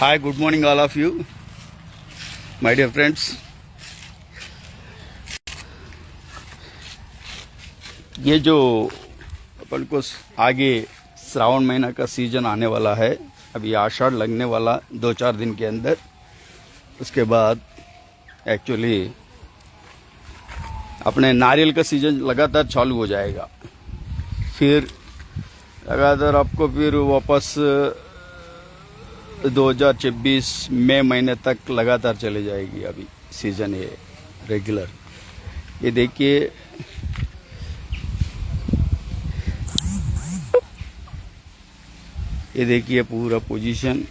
Hi, good morning, all of you, my dear friends. ये जो अपन को आगे श्रावण महीना का सीजन आने वाला है, अभी आषाढ़ लगने वाला 2-4 दिन के अंदर। उसके बाद एक्चुअली अपने नारियल का सीजन लगातार चालू हो जाएगा। फिर लगातार आपको फिर वापस 2026 मई महीने तक लगातार चले जाएगी अभी सीजन ये रेगुलर। ये देखिए पूरा पोजीशन।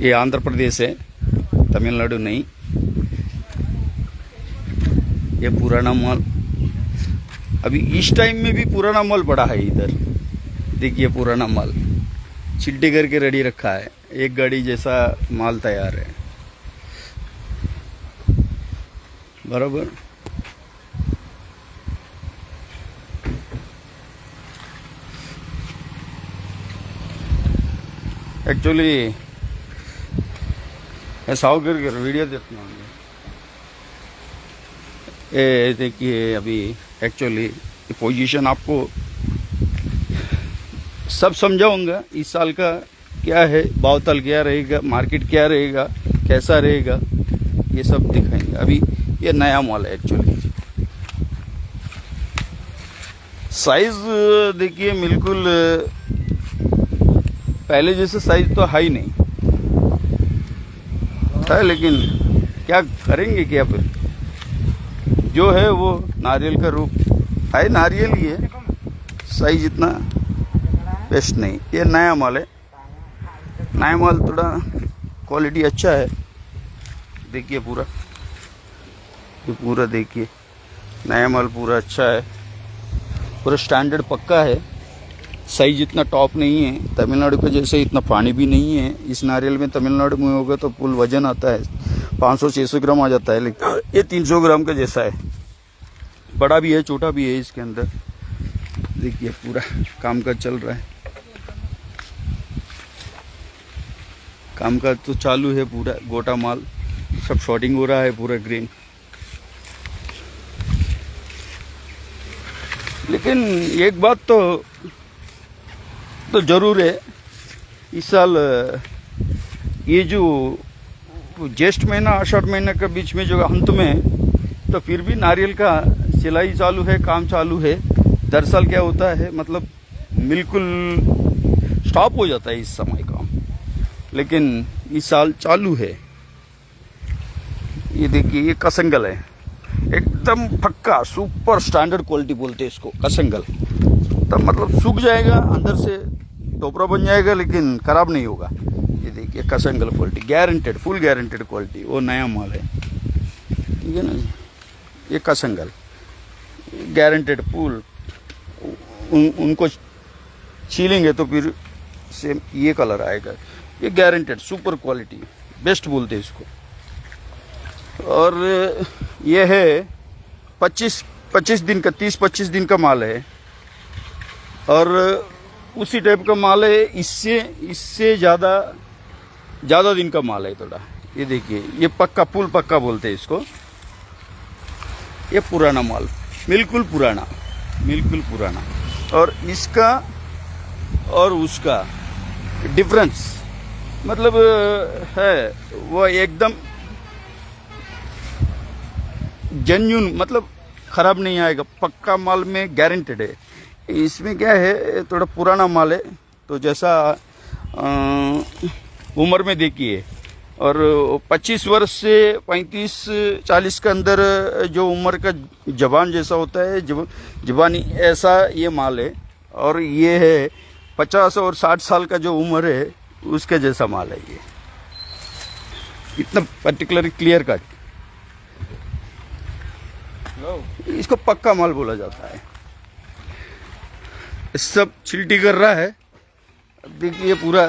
ये आंध्र प्रदेश है, तमिलनाडु नहीं। ये पुराना माल अभी इस टाइम में भी पुराना माल पड़ा है इधर। देखिए पुराना माल चिल्टे करके रेडी रखा है, एक गाड़ी जैसा माल तैयार है बराबर। एक्चुअली ऐसा करके वीडियो देखना होंगे। ये देखिए अभी एक्चुअली पोजीशन आपको सब समझाऊंगा। इस साल का क्या है, भावताल क्या रहेगा, मार्केट क्या रहेगा, कैसा रहेगा, ये सब दिखाएंगे। अभी ये नया मॉल है एक्चुअली। साइज देखिए बिल्कुल पहले जैसे साइज तो है ही नहीं है, लेकिन क्या करेंगे, क्या फिर जो है वो नारियल का रूप है, नारियल ही है। साइज इतना बेस्ट नहीं। ये नया माल है, नया माल थोड़ा क्वालिटी अच्छा है। देखिए पूरा, ये पूरा देखिए नया माल पूरा अच्छा है, पूरा स्टैंडर्ड पक्का है। साइज इतना टॉप नहीं है, तमिलनाडु के जैसे इतना पानी भी नहीं है इस नारियल में। तमिलनाडु में होगा तो फुल वजन आता है, 500-600 ग्राम आ जाता है, लेकिन ये 300 ग्राम का जैसा है। बड़ा भी है, छोटा भी है इसके अंदर। देखिए पूरा काम काज चल रहा है, काम काज तो चालू है पूरा। गोटा माल सब शॉर्टिंग हो रहा है पूरा ग्रीन। लेकिन एक बात तो जरूर है, इस साल ये जो ज्येष्ठ महीना आषाढ़ महीने के बीच में जो अंत में, तो फिर भी नारियल का सिलाई चालू है, काम चालू है। दरअसल क्या होता है, मतलब बिल्कुल स्टॉप हो जाता है इस समय काम, लेकिन इस साल चालू है। ये देखिए ये कसंगल है, एकदम पक्का सुपर स्टैंडर्ड क्वालिटी बोलते हैं इसको कसंगल। तब मतलब सूख जाएगा, अंदर से टोपरा बन जाएगा, लेकिन खराब नहीं होगा। ये देखिए कसंगल quality guaranteed, full guaranteed quality. वो नया माल है, ठीक है ना। ये कसंगल गारंटेड फुल। उनको छीलेंगे तो फिर सेम ये कलर आएगा। ये गारंटेड सुपर क्वालिटी, बेस्ट बोलते हैं इसको। और ये है 25 दिन का, 30-25 दिन का माल है, और उसी टाइप का माल है। इससे ज़्यादा दिन का माल है थोड़ा। ये देखिए ये पक्का, फुल पक्का बोलते हैं इसको। ये पुराना माल, बिल्कुल पुराना, बिल्कुल पुराना। और इसका और उसका डिफरेंस मतलब है वो एकदम जेन्युइन, मतलब खराब नहीं आएगा, पक्का माल में गारंटेड है। इसमें क्या है, थोड़ा पुराना माल है, तो जैसा उम्र में देखिए, और 25 वर्ष से 35-40 के अंदर जो उम्र का जवान जैसा होता है, जवानी ऐसा ये माल है। और ये है 50 और 60 साल का जो उम्र है उसके जैसा माल है। ये इतना पर्टिकुलर क्लियर कट, इसको पक्का माल बोला जाता है। सब छिल्टी कर रहा है। देखिए पूरा,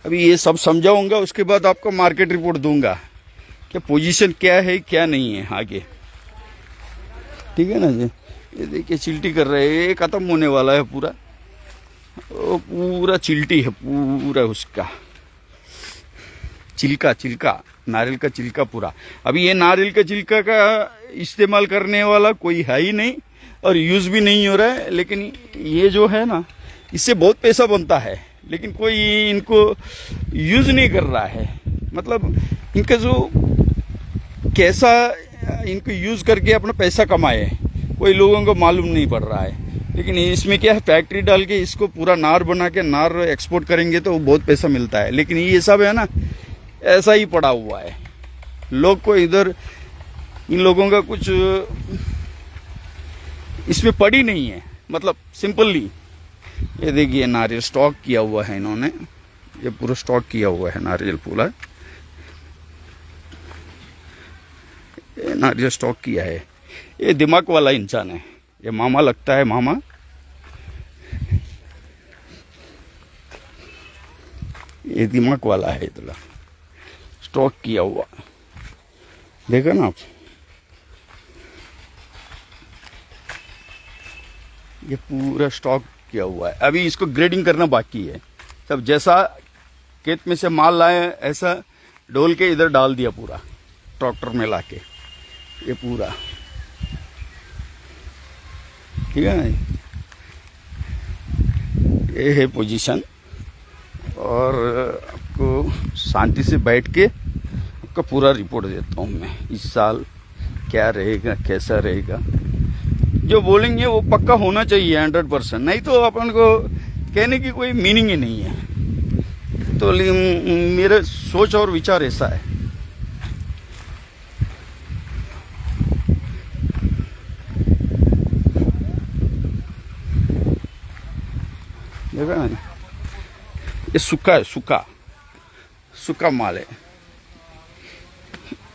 अभी ये सब समझाऊंगा, उसके बाद आपको मार्केट रिपोर्ट दूंगा कि पोजीशन क्या है क्या नहीं है आगे, ठीक है ना जी। ये देखिए चिल्टी कर रहे हैं, ये खत्म होने वाला है पूरा। वो पूरा चिल्टी है, पूरा उसका छिलका नारियल का छिलका पूरा। अभी ये नारियल का छिलका का इस्तेमाल करने वाला कोई है ही नहीं और यूज भी नहीं हो रहा है। लेकिन ये जो है ना, इससे बहुत पैसा बनता है, लेकिन कोई इनको यूज नहीं कर रहा है। मतलब इनका जो कैसा इनको यूज करके अपना पैसा कमाए, कोई लोगों को मालूम नहीं पड़ रहा है। लेकिन इसमें क्या है, फैक्ट्री डाल के इसको पूरा नार बना के नार एक्सपोर्ट करेंगे तो बहुत पैसा मिलता है। लेकिन ये सब है ना, ऐसा ही पड़ा हुआ है। लोग को इधर इन लोगों का कुछ इसमें पड़ी नहीं है। मतलब सिंपली ये देखिए, नारियल स्टॉक किया हुआ है इन्होंने, ये पूरा स्टॉक किया हुआ है नारियल पूरा, ये नारियल स्टॉक किया है। ये दिमाग वाला इंसान है, ये मामा लगता है, मामा। ये दिमाग वाला है, इतना स्टॉक किया हुआ, देखा ना आप। ये पूरा स्टॉक किया हुआ है। अभी इसको ग्रेडिंग करना बाकी है। सब जैसा खेत में से माल लाए ऐसा डोल के इधर डाल दिया पूरा ट्रैक्टर में लाके, ये पूरा ठीक है ना। ये है पोजीशन। और आपको शांति से बैठ के आपका पूरा रिपोर्ट देता हूँ मैं, इस साल क्या रहेगा, कैसा रहेगा। जो बोलेंगे वो पक्का होना चाहिए 100%, नहीं तो अपन को कहने की कोई मीनिंग ही नहीं है। तो मेरे सोच और विचार ऐसा है। देखा ना, ये सूखा है, सूखा माल है,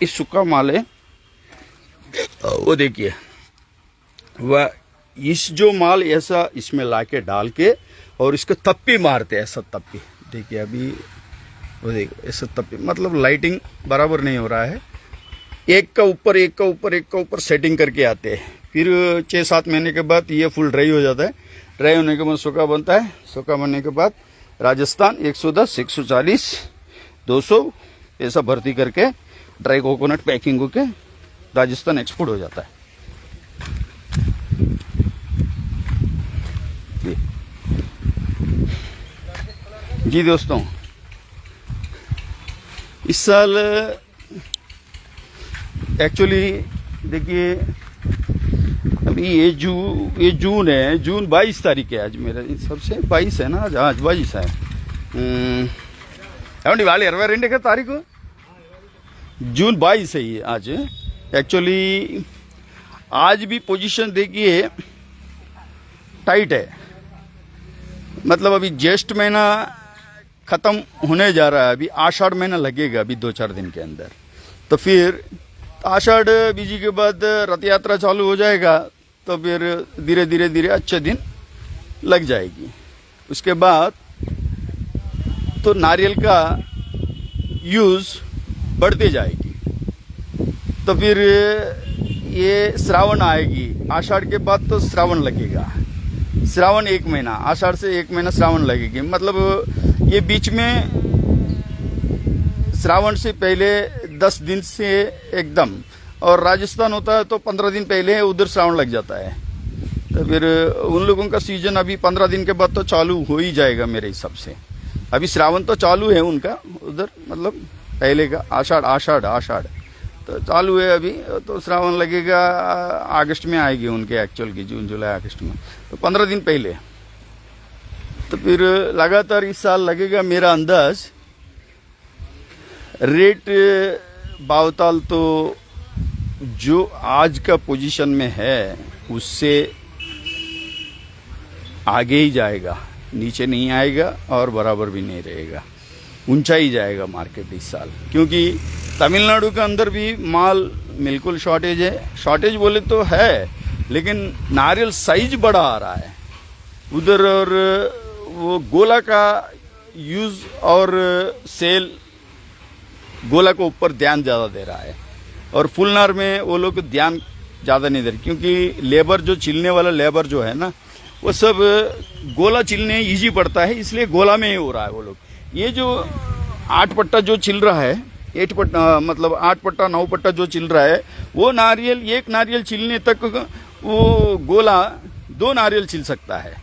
ये सूखा माल है। वो देखिए, वह इस जो माल ऐसा इसमें लाके डाल के और इसको तप्पी मारते हैं, ऐसा तप्पी। देखिए अभी वो देखो, ऐसा तप्पी, मतलब लाइटिंग बराबर नहीं हो रहा है। एक का ऊपर एक का ऊपर एक का ऊपर सेटिंग करके आते हैं। फिर 6-7 महीने के बाद ये फुल ड्राई हो जाता है। ड्राई होने के बाद सूखा बनता है। सूखा बनने के बाद राजस्थान 110, 140, 200 ऐसा भर्ती करके ड्राई कोकोनट पैकिंग होके राजस्थान एक्सपोर्ट हो जाता है। जी दोस्तों, इस साल एक्चुअली देखिए, अभी ये जून है, जून 22 तारीख है आज। मेरा सबसे 22 है ना आज, 22 है। ఏమండి వాళ్ళు 22 का तारीख, जून 22 है ये आज। एक्चुअली आज भी पोजीशन देखिए टाइट है। मतलब अभी ज्येष्ठ महीना खत्म होने जा रहा है, अभी आषाढ़ महीना लगेगा अभी 2-4 दिन के अंदर। तो फिर आषाढ़ बीजी के बाद रथ यात्रा चालू हो जाएगा, तो फिर धीरे धीरे अच्छे दिन लग जाएगी। उसके बाद तो नारियल का यूज बढ़ते जाएगी। तो फिर ये श्रावण आएगी, आषाढ़ के बाद तो श्रावण लगेगा। श्रावण 1 महीना, आषाढ़ से 1 महीना श्रावण लगेगी। मतलब ये बीच में श्रावण से पहले 10 दिन से एकदम, और राजस्थान होता है तो 15 दिन पहले उधर श्रावण लग जाता है। तो फिर उन लोगों का सीजन अभी 15 दिन के बाद तो चालू हो ही जाएगा मेरे हिसाब से। अभी श्रावण तो चालू है उनका उधर, मतलब पहले का आषाढ़ तो चालू है अभी। तो श्रावण लगेगा अगस्त में आएगी उनके एक्चुअल की, जून जुलाई अगस्त में, तो 15 दिन पहले। तो फिर लगातार इस साल लगेगा मेरा अंदाज। रेट भावताल तो जो आज का पोजीशन में है उससे आगे ही जाएगा, नीचे नहीं आएगा और बराबर भी नहीं रहेगा, ऊंचा ही जाएगा मार्केट इस साल। क्योंकि तमिलनाडु के अंदर भी माल बिल्कुल शॉर्टेज है। शॉर्टेज बोले तो है, लेकिन नारियल साइज बड़ा आ रहा है उधर, और वो गोला का यूज और सेल गोला को ऊपर ध्यान ज़्यादा दे रहा है, और फुलनार में वो लोग ध्यान ज़्यादा नहीं दे रहे। क्योंकि लेबर जो छिलने वाला लेबर जो है ना, वो सब गोला छिलने इजी पड़ता है, इसलिए गोला में ही हो रहा है वो लोग। ये जो 8 पट्टा जो छिल रहा है, 8 पट्टा मतलब 8 पट्टा 9 पट्टा जो छिल रहा है, वो नारियल, एक नारियल छिलने तक वो गोला 2 नारियल छिल सकता है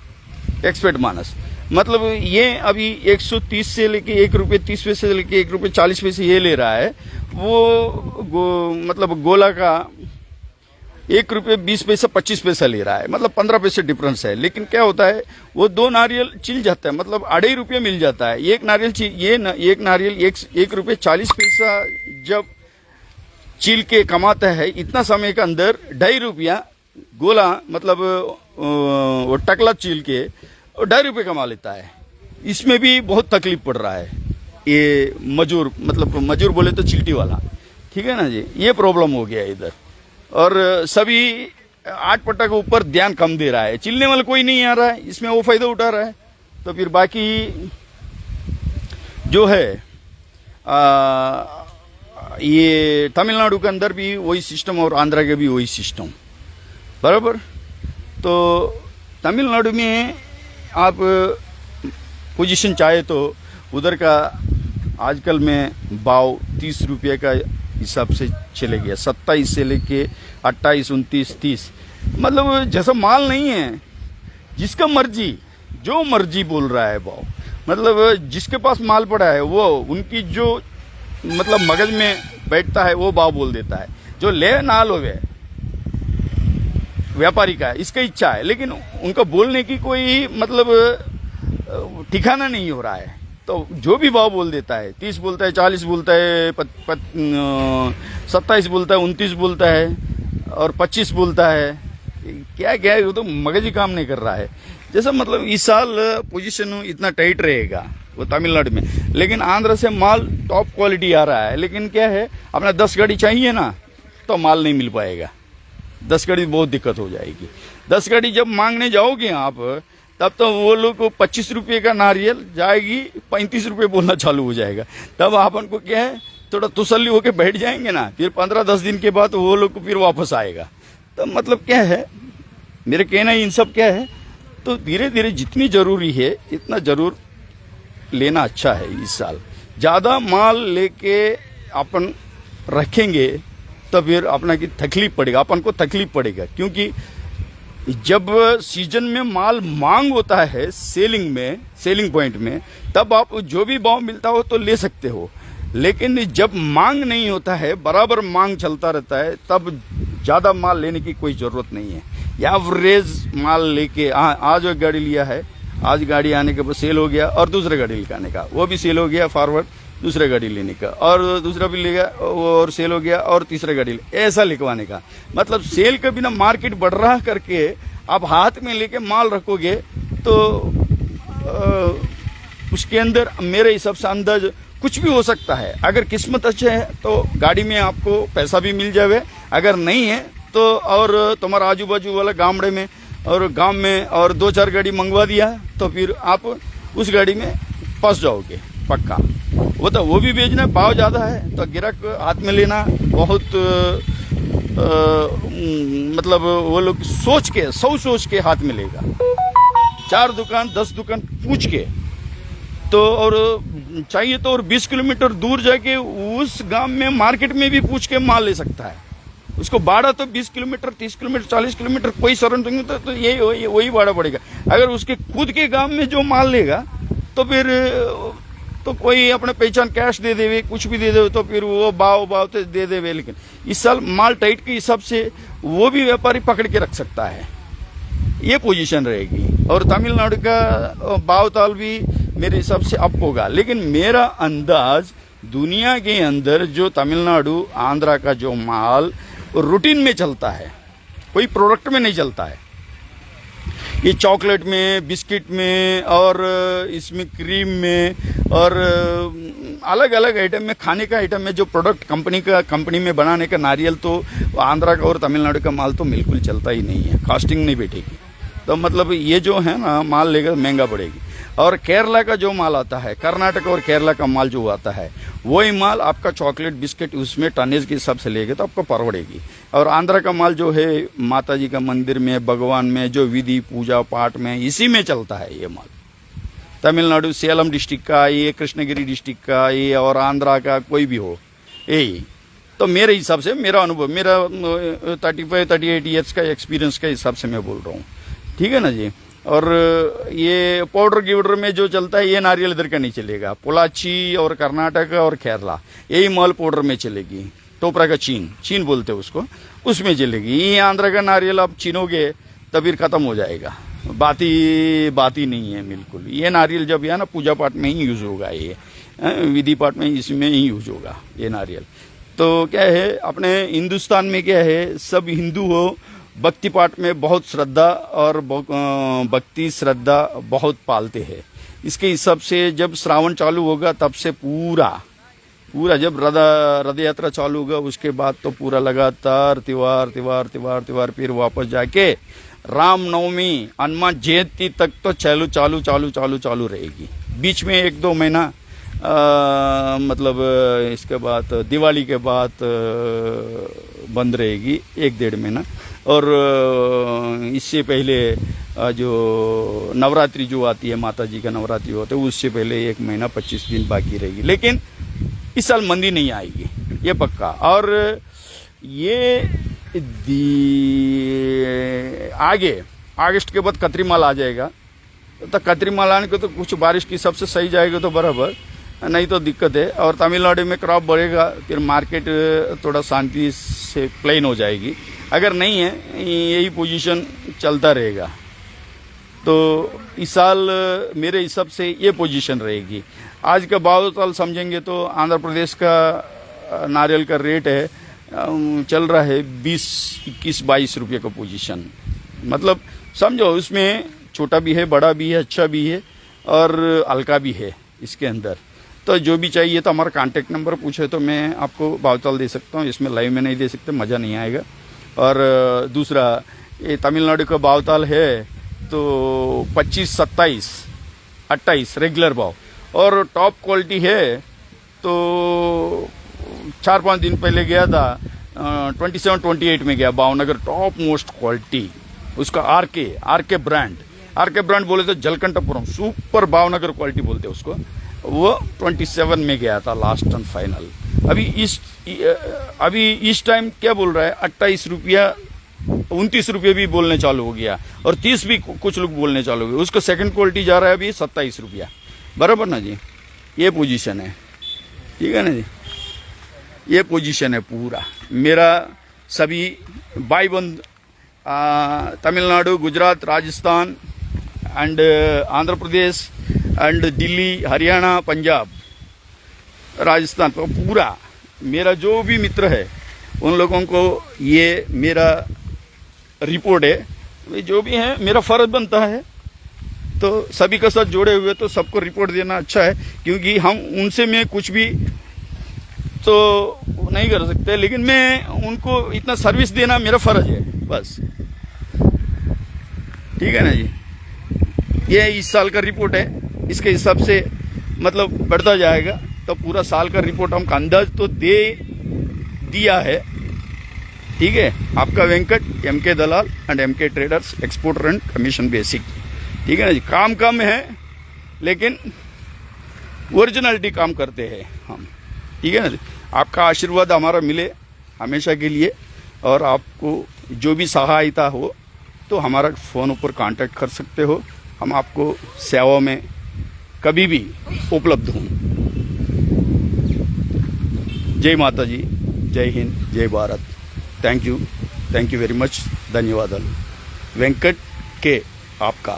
एक्सपर्ट मानस। मतलब ये अभी 130 से लेके 1 रुपये 30 पैसे से लेके 1 रुपये 40 पैसे ये ले रहा है, वो मतलब गोला का 1 रुपये 20 पैसा 25 पैसा ले रहा है, मतलब 15 पैसे डिफरेंस है। लेकिन क्या होता है, वो 2 नारियल छिल जाता है, मतलब 2.5 रुपये मिल जाता है। एक नारियल एक नारियल 1 रुपये 40 पैसा जब छिल के कमाता है, इतना समय के अंदर 2.5 रुपया गोला मतलब वो टकला छिल के 2.5 रुपये कमा लेता है। इसमें भी बहुत तकलीफ पड़ रहा है ये मजूर, मतलब मजूर बोले तो चिल्टी वाला, ठीक है ना जी। ये प्रॉब्लम हो गया इधर, और सभी 8 पट्टा के ऊपर ध्यान कम दे रहा है, चिलने वाला कोई नहीं आ रहा है, इसमें वो फायदा उठा रहा है। तो फिर बाकी जो है ये तमिलनाडु के अंदर भी वही सिस्टम और आंध्रा के भी वही सिस्टम बराबर। तो तमिलनाडु में आप पोजीशन चाहे तो उधर का आजकल में भाव 30 रुपये का हिसाब से चले गया, 27 से लेके 28, 29, 30, मतलब जैसा माल नहीं है, जिसका मर्जी जो मर्जी बोल रहा है भाव, मतलब जिसके पास माल पड़ा है वो उनकी जो मतलब मगज में बैठता है वो भाव बोल देता है। जो ले ना लो वे व्यापारी का है, इसका इच्छा है, लेकिन उनका बोलने की कोई मतलब ठिकाना नहीं हो रहा है। तो जो भी भाव बोल देता है, 30 बोलता है, 40 बोलता है, 27 बोलता है, 29 बोलता है और 25 बोलता है। क्या क्या है, वो तो मगज ही काम नहीं कर रहा है। जैसा मतलब इस साल पोजीशन इतना टाइट रहेगा वो तमिलनाडु में, लेकिन आंध्र से माल टॉप क्वालिटी आ रहा है। लेकिन क्या है, अपना 10 गाड़ी चाहिए ना तो माल नहीं मिल पाएगा, 10 गाड़ी बहुत दिक्कत हो जाएगी। 10 गाड़ी जब मांगने जाओगे आप, तब तो वो लोग को 25 रुपये का नारियल जाएगी, 35 रुपये बोलना चालू हो जाएगा। तब अपन को क्या है, थोड़ा तसल्ली होके बैठ जाएंगे ना, फिर 15-10 दिन के बाद वो लोग को फिर वापस आएगा। तो मतलब क्या है, मेरे कहना इन सब क्या है, तो धीरे धीरे जितनी जरूरी है इतना जरूर लेना अच्छा है। इस साल ज़्यादा माल लेके अपन रखेंगे तो फिर अपना की तकलीफ पड़ेगा, अपन को तकलीफ पड़ेगा। क्योंकि जब सीजन में माल मांग होता है सेलिंग पॉइंट में, तब आप जो भी भाव मिलता हो तो ले सकते हो। लेकिन जब मांग नहीं होता है, बराबर मांग चलता रहता है, तब ज़्यादा माल लेने की कोई ज़रूरत नहीं है। एवरेज माल लेके आज एक गाड़ी लिया है, आज गाड़ी आने के बाद सेल हो गया, और दूसरे गाड़ी लिखाने का वो भी सेल हो गया, फॉरवर्ड दूसरे गाड़ी लेने का, और दूसरा भी लेगा और सेल हो गया, और तीसरा गाड़ी ऐसा लिखवाने का। मतलब सेल के बिना मार्केट बढ़ रहा करके आप हाथ में लेके माल रखोगे तो उसके अंदर मेरे हिसाब से अंदाज कुछ भी हो सकता है। अगर किस्मत अच्छे है तो गाड़ी में आपको पैसा भी मिल जाए, अगर नहीं है तो और तुम्हारा आजू बाजू वाला गामड़े में और गांव में और 2-4 गाड़ी मंगवा दिया तो फिर आप उस गाड़ी में फंस जाओगे पक्का। वो भी बेचना, भाव ज़्यादा है तो गिराक हाथ में लेना बहुत मतलब वो लोग सोच के हाथ में लेगा। 4 दुकान 10 दुकान पूछ के तो, और चाहिए तो और 20 किलोमीटर दूर जाके उस गांव में मार्केट में भी पूछ के माल ले सकता है। उसको भाड़ा तो 20 किलोमीटर 30 किलोमीटर 40 किलोमीटर कोई सराउंडिंग तो यही वही भाड़ा पड़ेगा। अगर उसके खुद के गांव में जो माल लेगा तो फिर तो कोई अपने पहचान कैश दे देवे, कुछ भी दे देवे, तो फिर वो भाव तो दे देवे। लेकिन इस साल माल टाइट के हिसाब से वो भी व्यापारी पकड़ के रख सकता है, ये पोजीशन रहेगी। और तमिलनाडु का भाव ताल भी मेरे हिसाब से अप होगा। लेकिन मेरा अंदाज दुनिया के अंदर जो तमिलनाडु आंध्रा का जो माल रूटीन में चलता है, कोई प्रोडक्ट में नहीं चलता है। ये चॉकलेट में, बिस्किट में, और इसमें क्रीम में, और अलग अलग आइटम में, खाने का आइटम में जो प्रोडक्ट कंपनी में बनाने का नारियल तो आंध्रा का और तमिलनाडु का माल तो बिल्कुल चलता ही नहीं है, कॉस्टिंग नहीं बैठेगी। तो मतलब ये जो है ना माल लेकर महंगा पड़ेगी। और केरला का जो माल आता है, कर्नाटक और केरला का माल जो आता है, वही माल आपका चॉकलेट बिस्किट उसमें टनेज के हिसाब से लेंगे तो आपको परवड़ेगी। और आंध्रा का माल जो है माता जी का मंदिर में, भगवान में, जो विधि पूजा पाठ में, इसी में चलता है ये माल। तमिलनाडु सेलम डिस्ट्रिक्ट का ये, कृष्णगिरी डिस्ट्रिक्ट का ये, और आंध्रा का कोई भी हो यही। तो मेरे हिसाब से, मेरा अनुभव, मेरा 35-38 ईयर्स का एक्सपीरियंस के हिसाब से मैं बोल रहा हूँ, ठीक है ना जी। और ये पाउडर गिवडर में जो चलता है ये नारियल इधर का नहीं चलेगा। पोलाची और कर्नाटक और केरला यही माल पाउडर में चलेगी। टोपरा का चीन बोलते हैं उसको, उसमें चलेगी। ये आंध्र का नारियल आप छीनोगे तब फिर खत्म हो जाएगा, बात ही नहीं है बिल्कुल। ये नारियल जब है ना पूजा पाठ में ही यूज होगा, ये विधि पाठ में इसमें ही यूज होगा ये नारियल। तो क्या है अपने हिंदुस्तान में क्या है, सब हिंदू हो भक्ति पाठ में बहुत श्रद्धा और भक्ति श्रद्धा बहुत पालते हैं। इसके हिसाब से जब श्रावण चालू होगा तब से पूरा जब रथ यात्रा चालू होगा उसके बाद तो पूरा लगातार त्योहार फिर वापस जाके रामनवमी हनुमान जयंती तक तो चालू रहेगी। बीच में 1-2 महीना मतलब इसके बाद दिवाली के बाद बंद रहेगी 1-1.5 महीना। और इससे पहले जो नवरात्रि जो आती है, माता जी का नवरात्रि होता है, उससे पहले 1 महीना 25 दिन बाकी रहेगी। लेकिन इस साल मंदी नहीं आएगी, ये पक्का। और ये आगे अगस्त के बाद कतरी माल आ जाएगा। तो कतरी माल आने को तो कुछ बारिश की सबसे सही जाएगा तो बराबर, नहीं तो दिक्कत है। और तमिलनाडु में क्रॉप बढ़ेगा, फिर मार्केट थोड़ा शांति से प्लेन हो जाएगी। अगर नहीं है यही पोजीशन चलता रहेगा। तो इस साल मेरे हिसाब से ये पोजीशन रहेगी। आज का भाव ताल समझेंगे तो आंध्र प्रदेश का नारियल का रेट है चल रहा है 20-21-22 रुपये का पोजीशन। मतलब समझो उसमें छोटा भी है, बड़ा भी है, अच्छा भी है और हल्का भी है इसके अंदर। तो जो भी चाहिए तो हमारा कांटेक्ट नंबर पूछे तो मैं आपको भावताल दे सकता हूँ। इसमें लाइव में नहीं दे सकते, मज़ा नहीं आएगा। और दूसरा ये तमिलनाडु का भावताल है तो 25, 27, 28 रेगुलर भाव। और टॉप क्वालिटी है तो 4-5 दिन पहले गया था 27-28 में गया भावनगर, टॉप मोस्ट क्वालिटी उसका आरके ब्रांड बोले तो जलकंठपुरम सुपर भावनगर क्वालिटी बोलते हैं उसको। वो 27 में गया था लास्ट एंड फाइनल। अभी इस टाइम क्या बोल रहा है 28 रुपया, 29 रुपये भी बोलने चालू हो गया और 30 भी कुछ लोग बोलने चालू हो गए। उसका सेकंड क्वालिटी जा रहा है अभी 27 रुपया, बराबर ना जी। ये पोजीशन है, ठीक है ना जी, ये पोजीशन है पूरा मेरा। सभी भाई बंद तमिलनाडु, गुजरात, राजस्थान एंड आंध्र प्रदेश एंड दिल्ली, हरियाणा, पंजाब, राजस्थान, तो पूरा मेरा जो भी मित्र है उन लोगों को ये मेरा रिपोर्ट है। जो भी है मेरा फर्ज बनता है तो सभी के साथ जोड़े हुए तो सबको रिपोर्ट देना अच्छा है, क्योंकि हम उनसे मैं कुछ भी तो नहीं कर सकते, लेकिन मैं उनको इतना सर्विस देना मेरा फर्ज है बस, ठीक है ना जी। ये इस साल का रिपोर्ट है, इसके हिसाब से मतलब बढ़ता जाएगा। तो पूरा साल का रिपोर्ट हमको अंदाज तो दे दिया है, ठीक है। आपका Venkat, MK Dalal and MK traders, exporter and commission basic, ठीक है ना जी। काम कम है लेकिन ओरिजिनलिटी काम करते हैं हम, ठीक है ना जी। आपका आशीर्वाद हमारा मिले हमेशा के लिए, और आपको जो भी सहायता हो तो हमारा फ़ोन ऊपर कांटेक्ट कर सकते हो। हम आपको सेवा में कभी भी उपलब्ध हूँ। जय माता जी, जय हिंद, जय Bharat. Thank you very much, धन्यवाद। वेंकट के आपका।